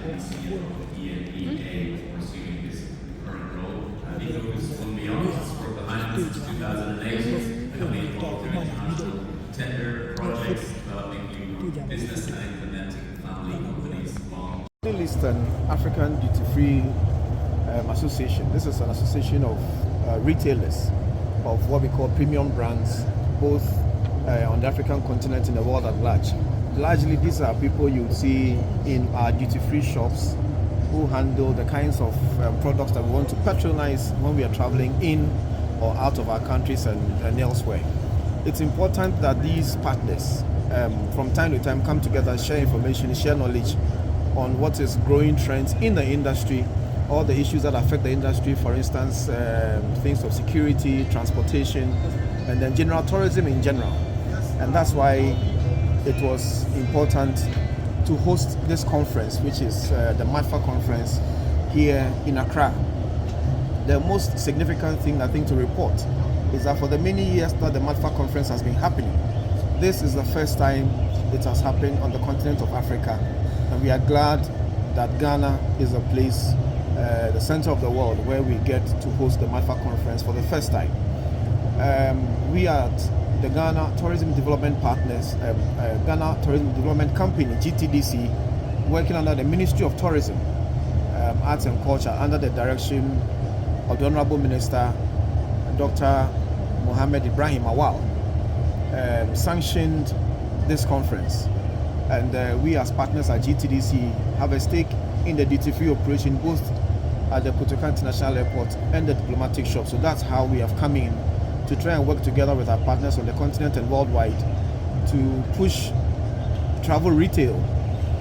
CEO of EMEA pursuing his current role. Nico is from beyond his work behind us since 2008, the company involved in international tender projects, developing new business and implementing family companies among Middle Eastern African Duty-Free Association. This is an association of retailers of what we call premium brands, both on the African continent and the world at large. Largely, these are people you see in our duty-free shops who handle the kinds of products that we want to patronize when we are traveling in or out of our countries and elsewhere. It's important that these partners from time to time come together, share information, share knowledge on what is growing trends in the industry, all the issues that affect the industry, for instance, things of security, transportation, and then general tourism in general. And that's why it was important to host this conference, which is the MEADFA conference here in Accra. The most significant thing I think to report is that for the many years that the MEADFA conference has been happening, this is the first time it has happened on the continent of Africa. And we are glad that Ghana is a place, the center of the world, where we get to host the MEADFA conference for the first time. We are at the Ghana Tourism Development Partners, Ghana Tourism Development Company, GTDC, working under the Ministry of Tourism, Arts and Culture, under the direction of the Honorable Minister, Dr. Mohammed Ibrahim Awal, sanctioned this conference. And we as partners at GTDC have a stake in the duty-free operation, both at the Kotoka International Airport and the diplomatic shop. So that's how we have come in to try and work together with our partners on the continent and worldwide to push travel retail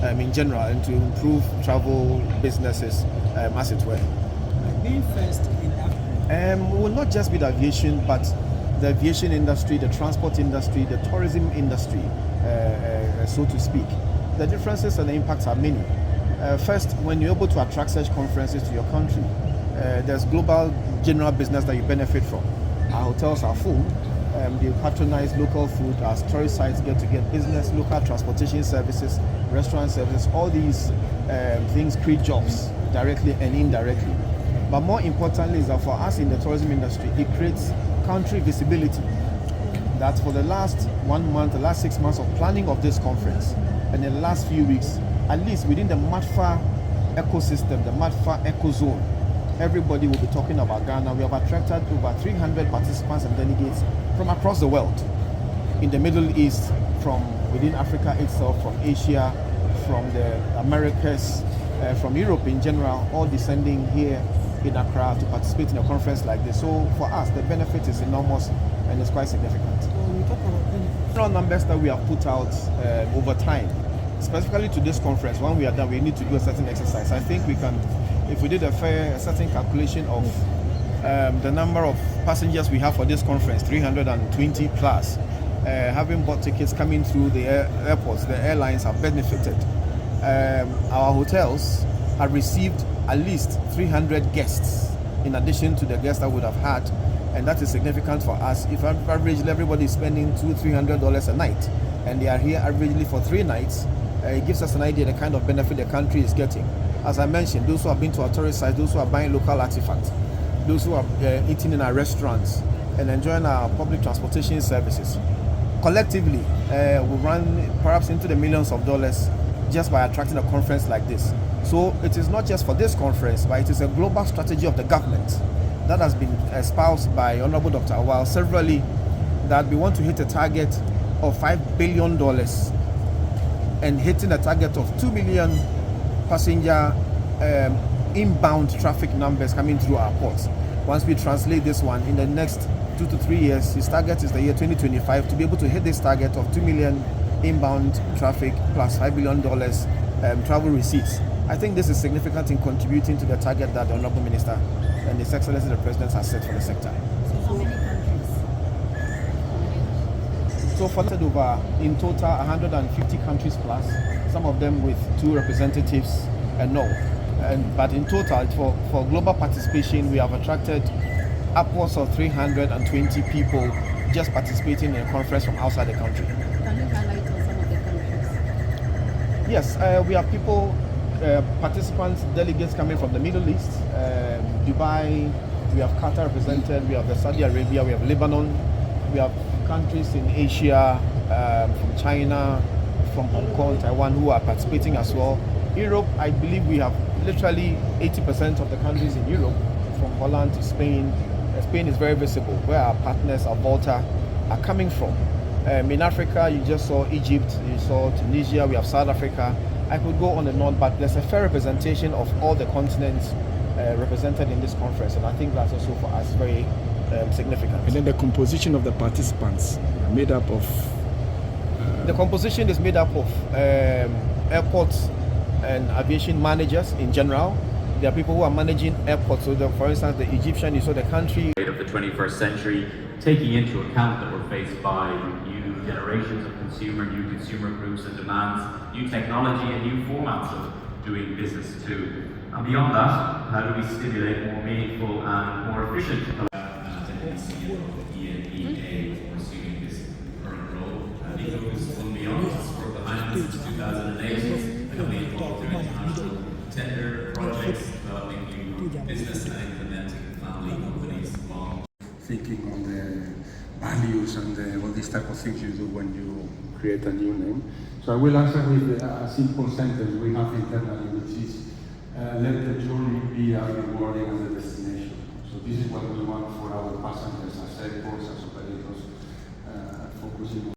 in general and to improve travel businesses, as it were. Being first in Africa. We will not just be the aviation, but the aviation industry, the transport industry, the tourism industry, so to speak. The differences and the impacts are many. First, when you're able to attract such conferences to your country, there's global general business that you benefit from. Our hotels are full. They patronize local food as tourist sites get to get business, local transportation services, restaurant services. All these things create jobs directly and indirectly. But more importantly is that for us in the tourism industry, it creates country visibility. That for the last 1 month, the last 6 months of planning of this conference, and in the last few weeks, at least within the MEADFA ecosystem, the MEADFA ecozone, everybody will be talking about Ghana. We have attracted over 300 participants and delegates from across the world, in the Middle East, from within Africa itself, from Asia, from the Americas, from Europe in general, all descending here in Accra to participate in a conference like this. So for us, the benefit is enormous and it's quite significant. We talk about benefits. Several numbers that we have put out over time, specifically to this conference. When we are done, we need to do a certain exercise. I think we can, if we did a certain calculation of the number of passengers we have for this conference, 320 plus, having bought tickets coming through the airports, the airlines have benefited. Our hotels have received at least 300 guests in addition to the guests that we would have had, and that is significant for us. If averagely everybody is spending $200-300 a night, and they are here averagely for 3 nights, it gives us an idea of the kind of benefit the country is getting. As I mentioned, those who have been to our tourist sites, those who are buying local artifacts, those who are eating in our restaurants and enjoying our public transportation services. Collectively, we run perhaps into the millions of dollars just by attracting a conference like this. So it is not just for this conference, but it is a global strategy of the government that has been espoused by Honorable Dr. Awal severally, that we want to hit a target of $5 billion and hitting a target of 2 million passenger inbound traffic numbers coming through our ports. Once we translate this one, in the next 2 to 3 years, his target is the year 2025 to be able to hit this target of 2 million inbound traffic plus $5 billion travel receipts. I think this is significant in contributing to the target that the Honorable Minister and His Excellency the President has set for the sector. So how many countries? So for over in total 150 countries plus, some of them with 2 representatives and no. But in total, for global participation, we have attracted upwards of 320 people just participating in a conference from outside the country. Can you highlight some of the countries? Yes, we have people participants, delegates coming from the Middle East, Dubai, we have Qatar represented, we have the Saudi Arabia, we have Lebanon, we have countries in Asia, from China, from Hong Kong, Taiwan, who are participating as well. Europe, I believe we have literally 80% of the countries in Europe, from Holland to Spain. Spain is very visible, where our partners, our Volta, are coming from. In Africa, you just saw Egypt, you saw Tunisia, we have South Africa. I could go on and on, but there's a fair representation of all the continents represented in this conference, and I think that's also for us very significant. And then the composition of the participants made up of? The composition is made up of airports and aviation managers in general. There are people who are managing airports. So, for instance, the Egyptian, you saw the country Of the 21st century, taking into account that we're faced by new generations of new consumer groups and demands, new technology and new formats of doing business too. And beyond that, how do we stimulate more meaningful and more efficient EMEA pursuing this current role? These focus on beyond to support the Highlands since 2008, becoming involved in international tender projects, developing new business and implementing family companies along. Thinking on the values and all these type of things you do when you create a new name. So I will answer with a simple sentence we have internally, which is let the journey be a rewarding and the destination. So this is what we want for our passengers as airports, as operators, focusing on